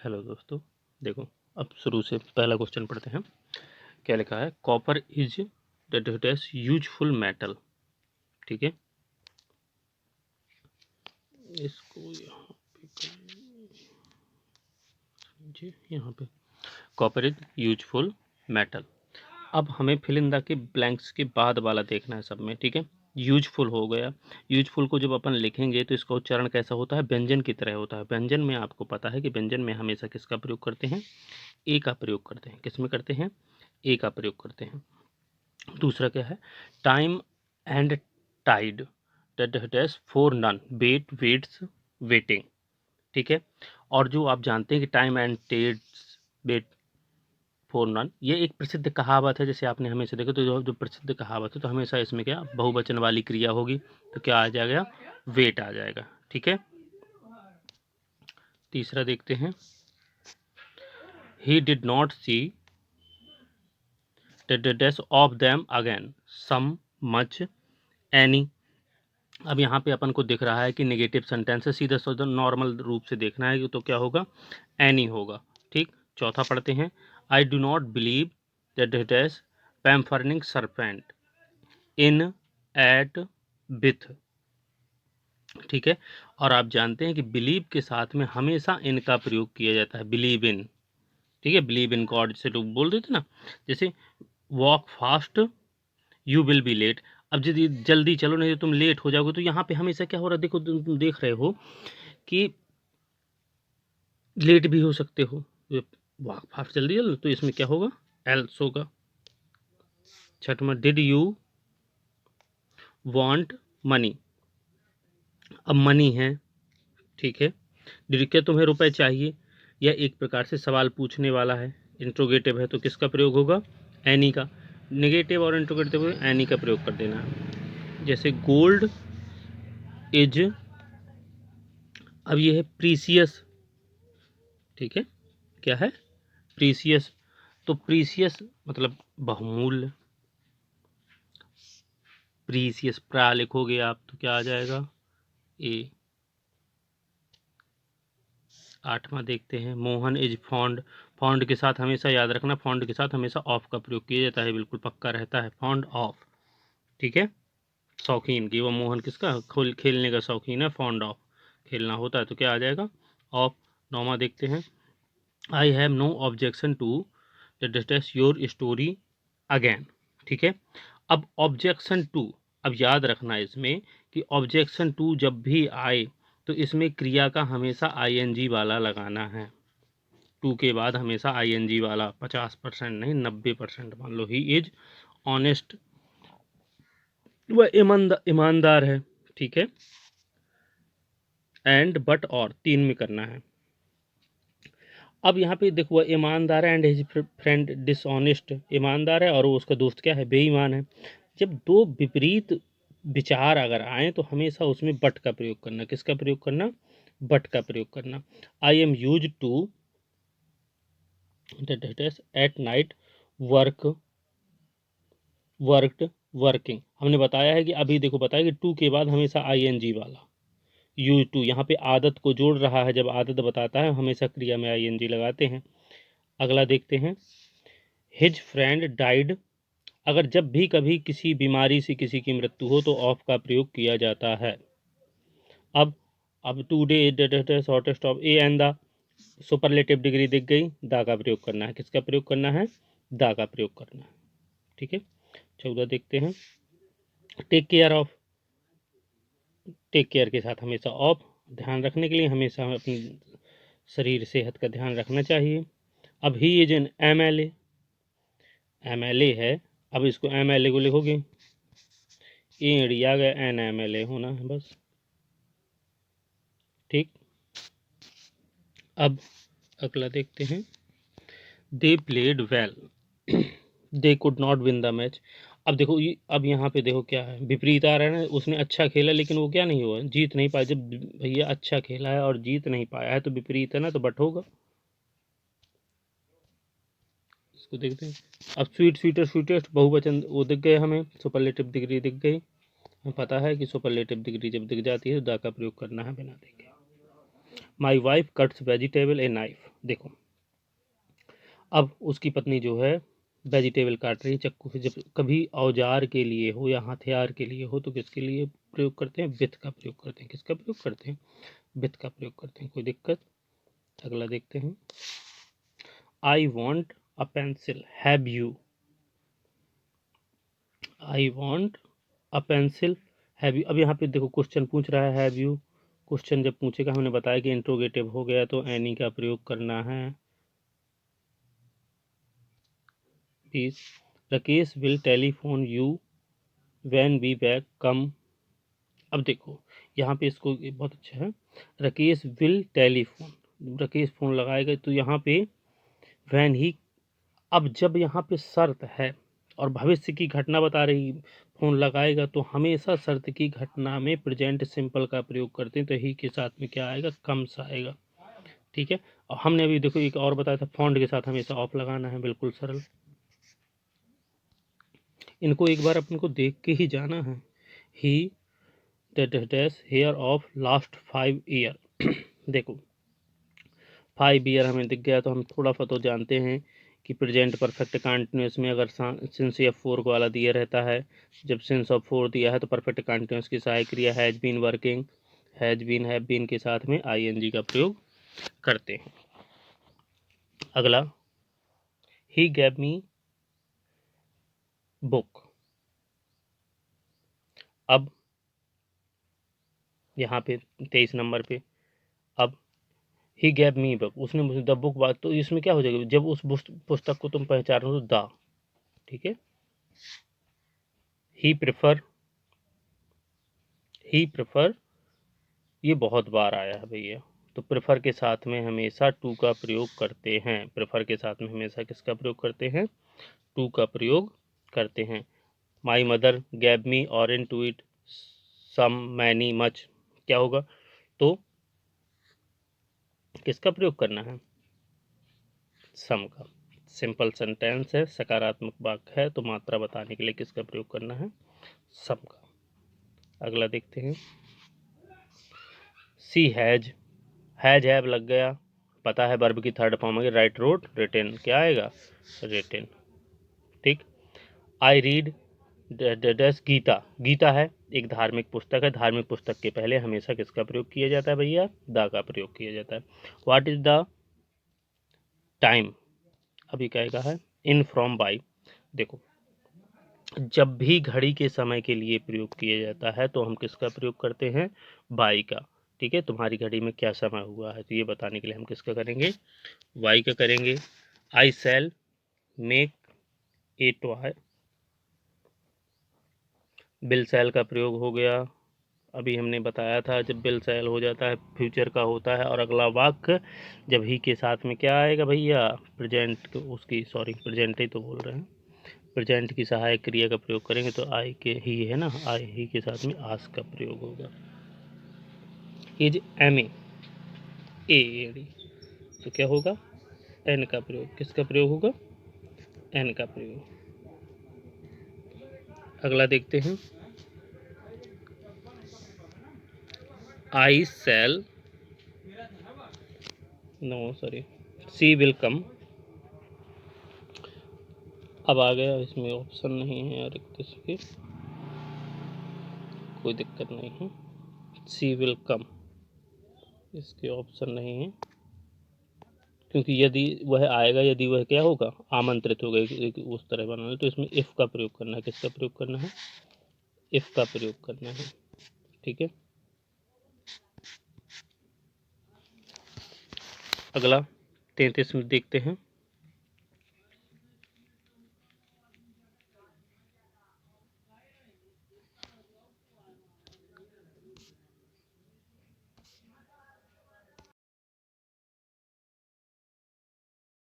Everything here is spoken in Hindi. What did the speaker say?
हेलो दोस्तों, देखो अब शुरू से पहला क्वेश्चन पढ़ते हैं। क्या लिखा है? Copper is that useful metal. ठीक है, इसको यहाँ पे यहाँ पे कॉपर इज यूजफुल मेटल। अब हमें फिल इन द के ब्लैंक्स के बाद वाला देखना है सब में। ठीक है, यूजफुल हो गया। यूजफुल को जब अपन लिखेंगे तो इसका उच्चारण कैसा होता है? व्यंजन की तरह होता है। व्यंजन में आपको पता है कि व्यंजन में हमेशा किसका प्रयोग करते हैं? ए का प्रयोग करते हैं। किस में करते हैं? ए का प्रयोग करते हैं। दूसरा क्या है? Time and tide, that is for none, wait waits waiting. ठीक है, और जो आप जानते हैं कि time and tides wait for none, ये एक प्रसिद्ध कहावत है। जैसे आपने हमेशा देखा तो जो प्रसिद्ध कहावत है तो हमेशा इसमें क्या बहुवचन वाली क्रिया होगी, तो क्या आ जाएगा? वेट आ जाएगा। ठीक है, तीसरा देखते हैं। He did not see that of them again, some, much, any. अब यहाँ पे अपन को दिख रहा है कि नेगेटिव सेंटेंस है, सीधा सीधा नॉर्मल रूप से देखना है तो क्या होगा? एनी होगा। ठीक, चौथा पढ़ते हैं। I do not believe that it is pampering serpent in at birth. ठीक है, और आप जानते हैं कि बिलीव के साथ में हमेशा इन का प्रयोग किया जाता है, बिलीव इन। ठीक है, बिलीव इन गॉड से लोग बोल देते ना, जैसे walk fast you will be late. अब यदि जल्दी चलो नहीं तो तुम लेट हो जाओगे, तो यहाँ पे हमेशा क्या हो रहा है? देखो तुम देख रहे हो कि लेट भी हो सकते हो। वाक फास्ट जल्दी चलो तो इसमें क्या होगा? एल्स होगा। छठवां, डिड यू वांट मनी। अब मनी है, ठीक है। डिड, क्या तुम्हें रुपए चाहिए? यह एक प्रकार से सवाल पूछने वाला है, इंट्रोगेटिव है, तो किसका प्रयोग होगा? एनी का। नेगेटिव और इंट्रोगेटिव एनी का प्रयोग कर देना है। जैसे गोल्ड इज, अब ये है प्रीसियस। ठीक है, क्या है? प्रीसियस। तो प्रीसियस मतलब बहुमूल्य। प्रीसियस प्रा लिखोगे आप तो क्या आ जाएगा? ए। आठवां देखते हैं। Mohan is fond. फॉन्ड के साथ हमेशा याद रखना, फॉन्ड के साथ हमेशा ऑफ का प्रयोग किया जाता है, बिल्कुल पक्का रहता है, फॉन्ड ऑफ। ठीक है, शौकीन की, वो मोहन किसका? खेलने का शौकीन है, फॉन्ड ऑफ खेलना होता है, तो क्या आ जाएगा? ऑफ। नौवां देखते हैं। I have no objection to the discuss your story again. ठीक है, अब ऑब्जेक्शन टू, अब याद रखना इसमें कि ऑब्जेक्शन टू जब भी आए तो इसमें क्रिया का हमेशा आईएनजी वाला लगाना है। टू के बाद हमेशा आईएनजी वाला, 50% नहीं 90%। मान लो ही इज ऑनेस्ट, वह ईमानदार है। ठीक है, एंड बट और तीन में करना है। अब यहाँ पे देखो, वह ईमानदार है एंड हिज फ्रेंड डिसऑनेस्ट। ईमानदार है और वो उसका दोस्त क्या है? बेईमान है। जब दो विपरीत विचार अगर आए तो हमेशा उसमें बट का प्रयोग करना। किसका प्रयोग करना? बट का प्रयोग करना। I am use to at night work, worked, working. हमने बताया है कि अभी देखो बताया कि टू के बाद हमेशा आईएनजी वाला। यूज टू यहाँ पे आदत को जोड़ रहा है, जब आदत बताता है हमेशा क्रिया में आईएनजी लगाते हैं। अगला देखते हैं। His friend died. अगर जब भी कभी किसी बीमारी से किसी की मृत्यु हो तो ऑफ का प्रयोग किया जाता है। अब today shortest of a and the, superlative degree दिख गई, दा का प्रयोग करना है। किसका प्रयोग करना है? दा का प्रयोग करना है। ठीक है, 14 देखते हैं। Take care of, take care के साथ हमेशा ऑफ, ध्यान रखने के लिए हमेशा हमें अपनी शरीर सेहत का ध्यान रखना चाहिए। अब he is an MLA, MLA है, अब इसको एमएलए को लिखोगे, ए आ गया, एन एमएलए होना है बस। ठीक, अब अगला देखते हैं। They played well, they could not win the match. अब देखो ये, अब यहाँ पे देखो क्या है? विपरीत आ रहा है ना, उसने अच्छा खेला लेकिन वो क्या नहीं हुआ? जीत नहीं पाया। जब भैया अच्छा खेला है और जीत नहीं पाया है तो विपरीत है ना, तो बट होगा। इसको देखते हैं। अब स्वीट स्वीटर स्वीटेस्ट बहुवचन वो दिख गए हमें, सुपरलेटिव डिग्री दिख गई। हमें पता है कि सुपरलेटिव डिग्री जब दिख जाती है तो दा का प्रयोग करना है बिना देखे। My wife cuts vegetable a knife. देखो अब उसकी पत्नी जो है वेजिटेबल काट रही है चक्कू से। जब कभी औजार के लिए हो या हथियार के लिए हो तो किसके लिए प्रयोग करते हैं? विथ का प्रयोग करते हैं। किसका प्रयोग करते हैं? विथ का प्रयोग करते हैं। कोई दिक्कत? अगला देखते हैं। I want a pencil, have you. I want a pencil, have you. अब यहाँ पे देखो क्वेश्चन पूछ रहा है हैव यू। क्वेश्चन जब पूछेगा, हमने बताया कि इंट्रोगेटिव हो गया तो एनी का प्रयोग करना है। Please Rakesh will telephone you when we back come. अब देखो यहाँ पे इसको बहुत अच्छा है, Rakesh will telephone, Rakesh phone लगाएगा तो यहाँ पे व्हेन ही। अब जब यहाँ पे शर्त है और भविष्य की घटना बता रही, फोन लगाएगा तो हमेशा शर्त की घटना में प्रेजेंट सिंपल का प्रयोग करते हैं, तो ही के साथ में क्या आएगा? कम्स आएगा। ठीक है। और हमने अभी देखो एक और बताया था, फॉन्ट के साथ हमेशा ऑफ लगाना है, बिल्कुल सरल। इनको एक बार अपन को देख के ही जाना है। He dash here of last 5 year. देखो 5 ईयर हमें दिख गया, तो हम थोड़ा सा तो जानते हैं कि प्रेजेंट परफेक्ट कंटिन्यूस में अगर सिंस ऑफ 4 वाला दिया रहता है, जब सिंस ऑफ 4 दिया है तो परफेक्ट कंटिन्यूस की सहायक क्रिया has been working, has been, have been के साथ में आईएनजी का प्रयोग करते हैं। अगला, ही गैव मी बुक। अब यहाँ पे 23 नंबर पे, अब ही गैव मी बुक, उसने मुझे द बुक बात, तो इसमें क्या हो जाएगा? जब उस पुस्तक को तुम पहचान रहे हो तो द, ठीक है। ही प्रेफर, ही प्रेफर ये बहुत बार आया है भैया, तो प्रेफर के साथ में हमेशा टू का प्रयोग करते हैं। प्रेफर के साथ में हमेशा किसका प्रयोग करते हैं? टू का प्रयोग करते हैं। My mother gave me orange to eat some many much, क्या होगा? तो किसका प्रयोग करना है? सम का। सिंपल सेंटेंस है, सकारात्मक वाक्य है, तो मात्रा बताने के लिए किसका प्रयोग करना है? सम का। अगला देखते हैं। सी हैज, हैज हैव लग गया, पता है वर्ब की थर्ड फॉर्म है राइट, रोट, रिटेन, क्या आएगा? रिटेन। ठीक। I read dash Gita, Gita है एक धार्मिक पुस्तक है, धार्मिक पुस्तक के पहले हमेशा किसका प्रयोग किया जाता है भैया? द का प्रयोग किया जाता है। व्हाट इज द टाइम, अभी क्या है? In from by. देखो जब भी घड़ी के समय के लिए प्रयोग किया जाता है तो हम किसका प्रयोग करते हैं? बाई का। ठीक है, तुम्हारी घड़ी में क्या समय हुआ है तो ये बताने के लिए हम किसका करेंगे? वाई का करेंगे। I shall make a toy, will shall का प्रयोग हो गया, अभी हमने बताया था जब बिल सेल हो जाता है फ्यूचर का होता है। और अगला वाक्य जब ही के साथ में क्या आएगा भैया? प्रेजेंट उसकी, सॉरी प्रेजेंट ही तो बोल रहे हैं, प्रेजेंट की सहायक क्रिया का प्रयोग करेंगे तो आई के ही है ना, आई ही के साथ में आस का प्रयोग होगा। इज एम ए, तो क्या होगा? एन का प्रयोग। किसका प्रयोग होगा? एन का प्रयोग। अगला देखते हैं। I shall, no sorry, she will come. अब आ गया, इसमें ऑप्शन नहीं है यार, 31 के, कोई दिक्कत नहीं है। सी विल कम, इसके ऑप्शन नहीं है, क्योंकि यदि वह आएगा, यदि वह क्या होगा? आमंत्रित होगा, उस तरह बनाना, तो इसमें इफ का प्रयोग करना है। किसका प्रयोग करना है? इफ का प्रयोग करना है। ठीक है। अगला 33 में देखते हैं।